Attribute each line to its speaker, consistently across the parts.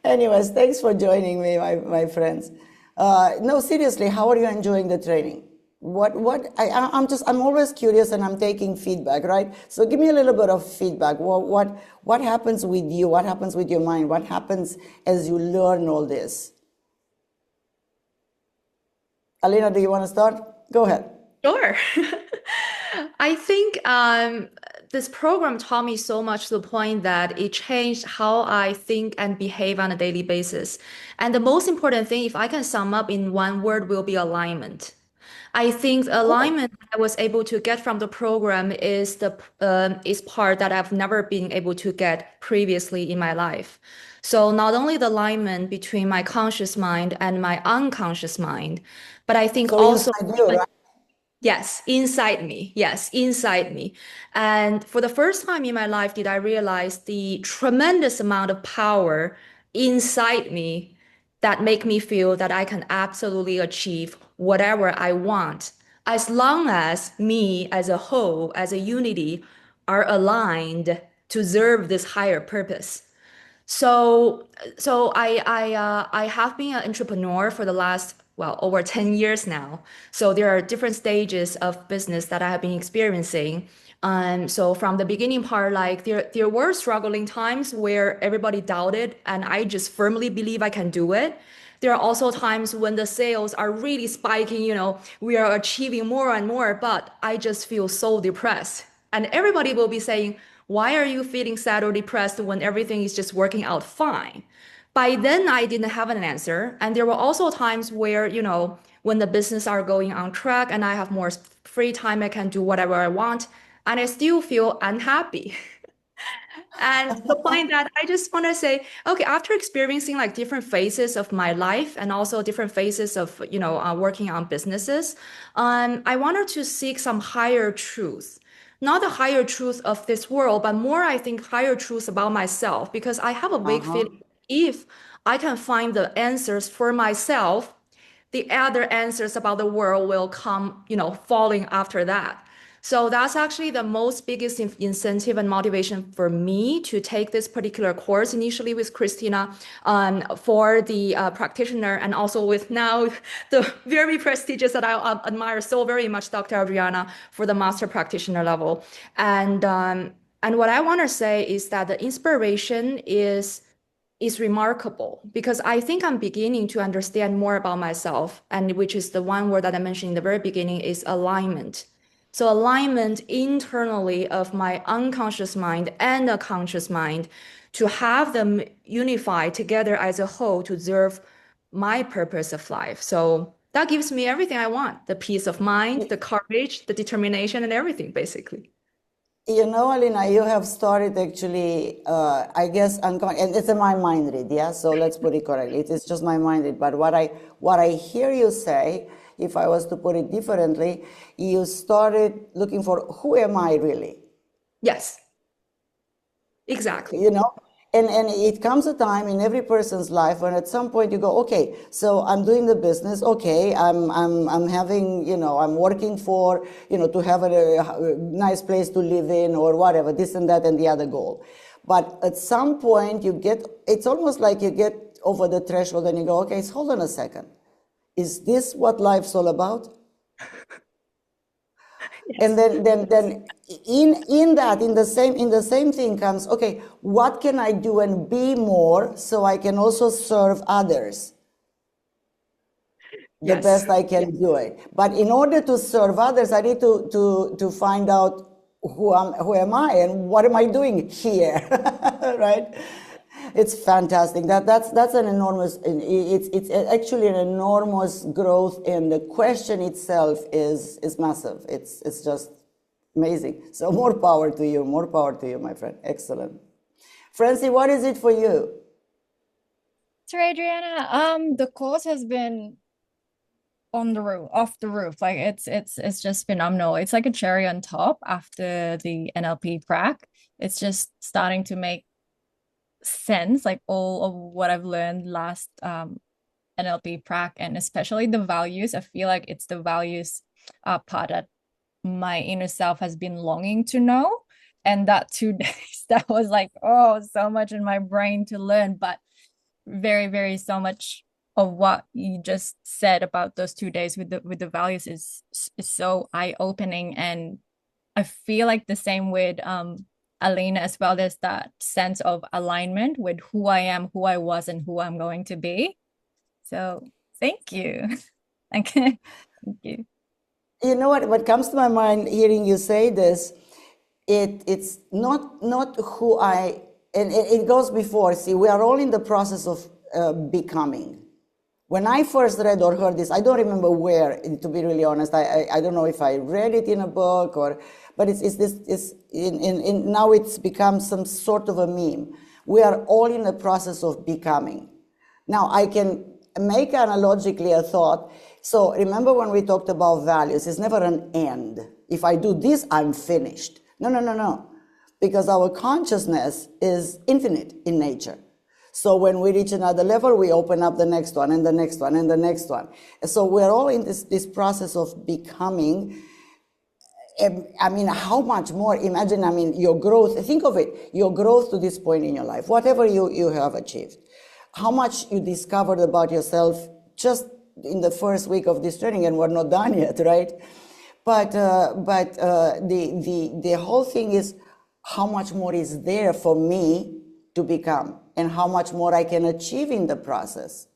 Speaker 1: Anyways, thanks for joining me, my friends. No, seriously, how are you enjoying the training? I'm always curious and I'm taking feedback, right? So give me a little bit of feedback. What happens with you? What happens with your mind? What happens as you learn all this? Alyna, do you want to start? Go ahead.
Speaker 2: Sure. I think this program taught me so much to the point that it changed how I think and behave on a daily basis. And the most important thing, if I can sum up in one word, will be alignment. I think the
Speaker 1: Oh,
Speaker 2: alignment I was able to get from the program is part that I've never been able to get previously in my life. So not only the alignment between my conscious mind and my unconscious mind, but I think
Speaker 1: so
Speaker 2: also
Speaker 1: inside you, right?
Speaker 2: yes, inside me. Yes, inside me. And for the first time in my life, did I realize the tremendous amount of power inside me that make me feel that I can absolutely achieve whatever I want, as long as me as a whole, as a unity, are aligned to serve this higher purpose. So, so I have been an entrepreneur for the last, well, over 10 years now. So there are different stages of business that I have been experiencing. So from the beginning part, like there were struggling times where everybody doubted, and I just firmly believe I can do it. There are also times when the sales are really spiking, we are achieving more and more, but I just feel so depressed. And everybody will be saying, why are you feeling sad or depressed when everything is just working out fine? By then, I didn't have an answer. And there were also times where, when the business are going on track and I have more free time, I can do whatever I want. And I still feel unhappy. And to the point that I just want to say, okay, after experiencing like different phases of my life and also different phases of, working on businesses, I wanted to seek some higher truth. Not the higher truth of this world, but more, I think, higher truth about myself, because I have a big
Speaker 1: Uh-huh.
Speaker 2: feeling if I can find the answers for myself, the other answers about the world will come, falling after that. So that's actually the most biggest incentive and motivation for me to take this particular course initially with Christina for the practitioner, and also with now the very prestigious that I admire so very much, Dr. Adriana, for the master practitioner level. And what I want to say is that the inspiration is remarkable, because I think I'm beginning to understand more about myself, and which is the one word that I mentioned in the very beginning is alignment. So alignment internally of my unconscious mind and the conscious mind to have them unify together as a whole to serve my purpose of life. So that gives me everything I want, the peace of mind, the courage, the determination, and everything, basically.
Speaker 1: You know, Alina, you have started actually, I guess, and it's a my mind read, yeah? So let's put it correctly. It's just my mind read. But what I hear you say, if I was to put it differently, you started looking for who am I really?
Speaker 2: Yes, exactly.
Speaker 1: You know? And it comes a time in every person's life when at some point you go, okay, so I'm doing the business, okay, I'm having, I'm working for, to have a nice place to live in or whatever, this and that and the other goal. But at some point it's almost like you get over the threshold and you go, okay, so hold on a second. Is this what life's all about? And
Speaker 2: Yes.
Speaker 1: then in the same thing comes, okay, what can I do and be more so I can also serve others the
Speaker 2: Yes.
Speaker 1: best I can do it. But in order to serve others, I need to find out who am I and what am I doing here, right? It's fantastic. That's an enormous. It's actually an enormous growth, and the question itself is massive. It's just amazing. So more power to you. More power to you, my friend. Excellent. Francie, what is it for you?
Speaker 3: So Adriana, the course has been on the roof, off the roof. Like it's just phenomenal. It's like a cherry on top after the NLP Prac. It's just starting to make sense, like all of what I've learned last NLP Prac, and especially the values. I feel like it's the values part that my inner self has been longing to know. And that 2 days, that was like, oh, so much in my brain to learn, but very, very so much of what you just said about those 2 days with the values is so eye-opening. And I feel like the same with Alyna as well. There's that sense of alignment with who I am, who I was, and who I'm going to be. So thank you. Thank you.
Speaker 1: You know what comes to my mind hearing you say this, it's not who I, and it goes before. See, we are all in the process of becoming. When I first read or heard this, I don't remember where, to be really honest. I don't know if I read it in a book but now it's become some sort of a meme. We are all in the process of becoming. Now, I can make analogically a thought. So remember when we talked about values, it's never an end. If I do this, I'm finished. No. Because our consciousness is infinite in nature. So when we reach another level, we open up the next one and the next one and the next one. So we're all in this process of becoming. I mean, how much more? Imagine, I mean, your growth, think of it, your growth to this point in your life, whatever you have achieved, how much you discovered about yourself just in the first week of this training, and we're not done yet, right? But the whole thing is how much more is there for me to become, and how much more I can achieve in the process,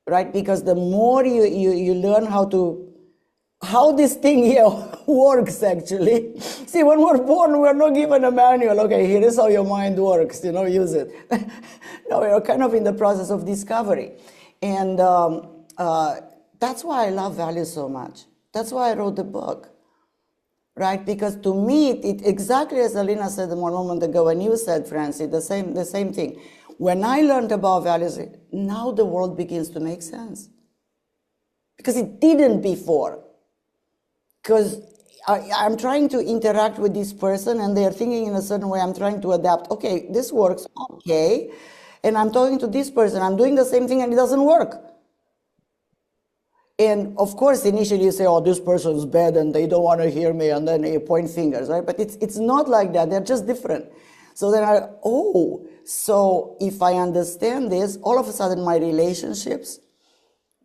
Speaker 1: right? Because the more you learn how this thing here works, actually. See, when we're born, we're not given a manual. Okay, here is how your mind works, use it. No, we're kind of in the process of discovery. And that's why I love values so much. That's why I wrote the book, right? Because to me, it exactly as Alyna said a moment ago, and you said, Frency, the same thing. When I learned about values, now the world begins to make sense. Because it didn't before. Because I'm trying to interact with this person and they're thinking in a certain way, I'm trying to adapt. Okay, this works, okay. And I'm talking to this person, I'm doing the same thing and it doesn't work. And of course, initially you say, oh, this person's bad and they don't want to hear me, and then you point fingers, right? But it's not like that, they're just different. So then so if I understand this, all of a sudden my relationships,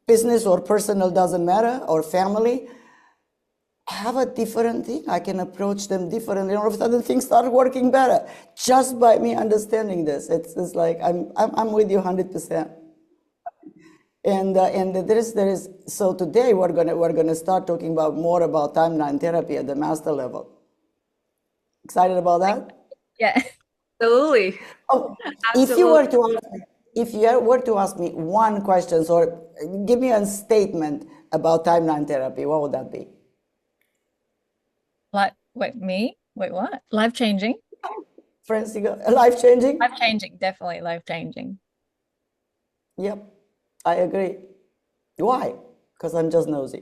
Speaker 1: business or personal, doesn't matter, or family, have a different thing. I can approach them differently. All of a sudden things start working better just by me understanding this. It's like I'm with you 100%. And there is so today we're gonna start talking more about timeline therapy at the master level. Excited about that?
Speaker 3: Yeah.
Speaker 2: Absolutely.
Speaker 1: Oh,
Speaker 2: Absolutely.
Speaker 1: if you were to ask me one question or give me a statement about timeline therapy, what would that be?
Speaker 3: Wait, what? Life-changing?
Speaker 1: Frenzy, life-changing?
Speaker 3: Life-changing, definitely life-changing.
Speaker 1: Yep, I agree. Why? Because I'm just nosy.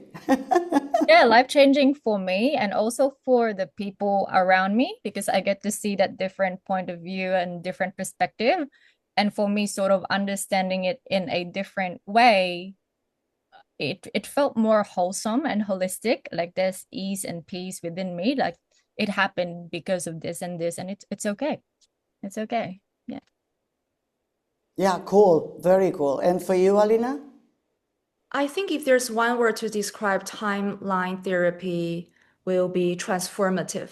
Speaker 3: Yeah, life-changing for me and also for the people around me, because I get to see that different point of view and different perspective. And for me, sort of understanding it in a different way, it felt more wholesome and holistic. Like there's ease and peace within me. Like it happened because of this, and it's okay. It's okay. Yeah.
Speaker 1: Yeah, cool. Very cool. And for you, Alyna?
Speaker 2: I think if there's one word to describe timeline therapy, will be transformative.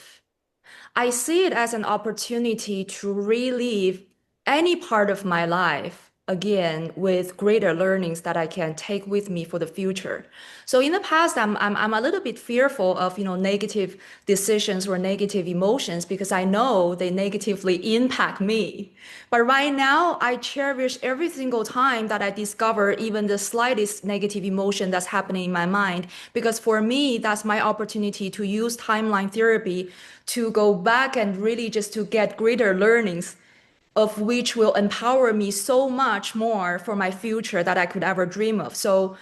Speaker 2: I see it as an opportunity to relive any part of my life again with greater learnings that I can take with me for the future. So in the past, I'm a little bit fearful of negative decisions or negative emotions because I know they negatively impact me. But right now, I cherish every single time that I discover even the slightest negative emotion that's happening in my mind, because for me, that's my opportunity to use timeline therapy to go back and really just to get greater learnings, of which will empower me so much more for my future that I could ever dream of. So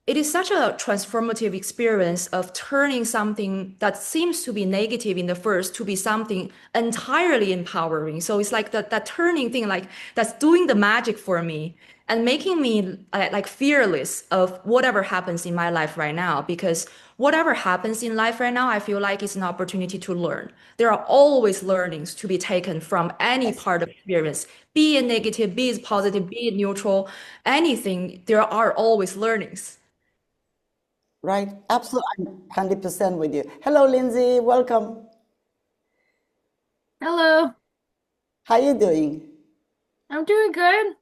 Speaker 2: it is such a transformative experience of turning something that seems to be negative in the first to be something entirely empowering. So it's like that turning thing, like that's doing the magic for me. and making me like fearless of whatever happens in my life right now. Because whatever happens in life right now, I feel like it's an opportunity to learn. There are always learnings to be taken from any
Speaker 1: Yes.
Speaker 2: part of experience, be it negative, be it positive, be it neutral, anything. There are always learnings.
Speaker 1: Right? Absolutely. I'm 100% with you. Hello, Lindsay. Welcome.
Speaker 4: Hello,
Speaker 1: How you doing?
Speaker 4: I'm doing good.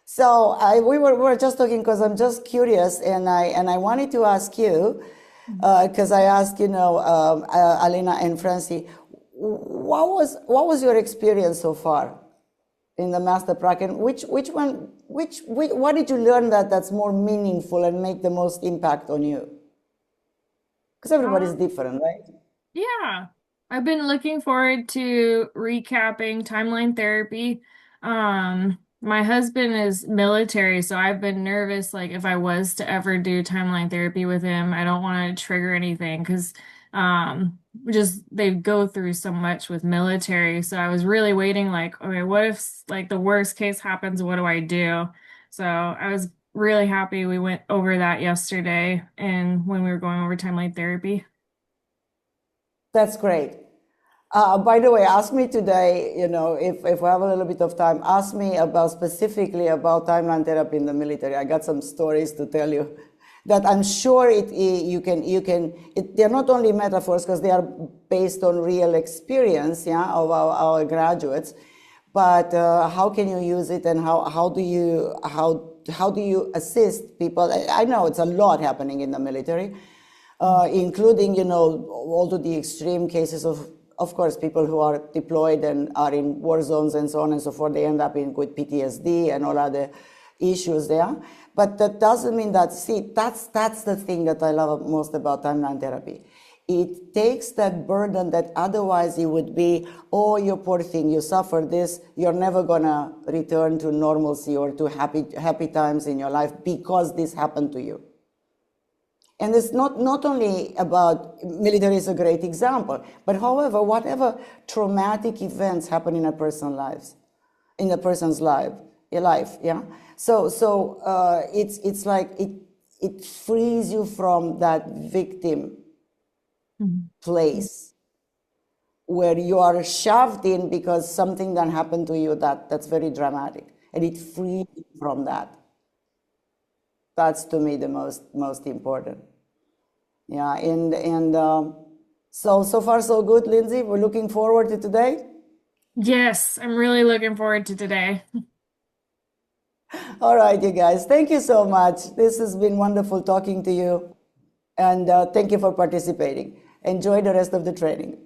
Speaker 1: So we were just talking because I'm just curious, and I wanted to ask you because I asked Alyna and Frency, what was your experience so far in the Master Prac, and which what did you learn that's more meaningful and make the most impact on you? Because everybody's
Speaker 4: Um,
Speaker 1: different, right?
Speaker 4: yeah, I've been looking forward to recapping timeline therapy. My husband is military, so I've been nervous, like if I was to ever do timeline therapy with him, I don't want to trigger anything because just they go through so much with military. So I was really waiting, like, okay, what if like the worst case happens? What do I do? So I was really happy we went over that yesterday and when we were going over timeline therapy.
Speaker 1: That's great. By the way, ask me today, if we have a little bit of time, ask me about specifically about timeline therapy in the military. I got some stories to tell you that I'm sure they're not only metaphors because they are based on real experience, yeah, of our graduates, but how can you use it, and how do you assist people? I know it's a lot happening in the military, including, all to the extreme cases of course, people who are deployed and are in war zones and so on and so forth. They end up with PTSD and all other issues there. But that doesn't mean that, see, that's the thing that I love most about timeline therapy. It takes that burden that otherwise it would be, oh, you poor thing, you suffer this, you're never gonna return to normalcy or to happy times in your life because this happened to you. And it's not only about military is a great example, but however, whatever traumatic events happen in a person's life, yeah. So it's like it frees you from that victim place where you are shoved in because something that happened to you that's very dramatic, and it frees you from that. That's to me the most important. Yeah, and so far so good, Lindsay. We're looking forward to today.
Speaker 4: Yes, I'm really looking forward to today.
Speaker 1: All right, you guys. Thank you so much. This has been wonderful talking to you, and thank you for participating. Enjoy the rest of the training.